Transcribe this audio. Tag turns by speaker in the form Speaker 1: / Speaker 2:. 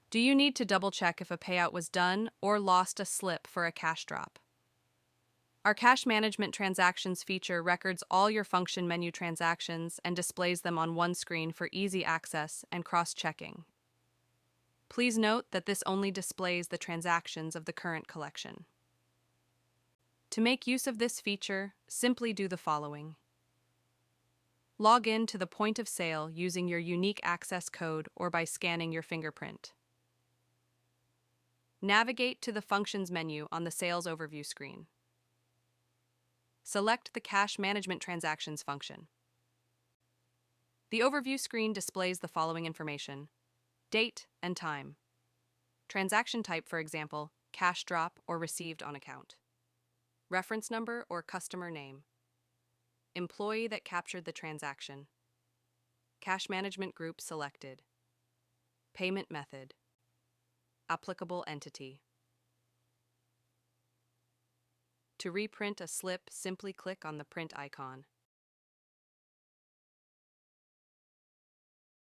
Speaker 1: Do you need to double-check if a payout was done or lost a slip for a cash drop? Our Cash Management Transactions feature records all your function menu transactions and displays them on one screen for easy access and cross-checking. Please note that this only displays the transactions of the current collection. To make use of this feature, simply do the following. Log in to the point of sale using your unique access code or by scanning your fingerprint. Navigate to the Functions menu on the Sales Overview screen. Select the Cash Management Transactions function. The Overview screen displays the following information: date and time. Transaction type, for example, cash drop or received on account. Reference number or customer name. Employee that captured the transaction. Cash management group selected. Payment method. Applicable entity. To reprint a slip, simply click on the print icon.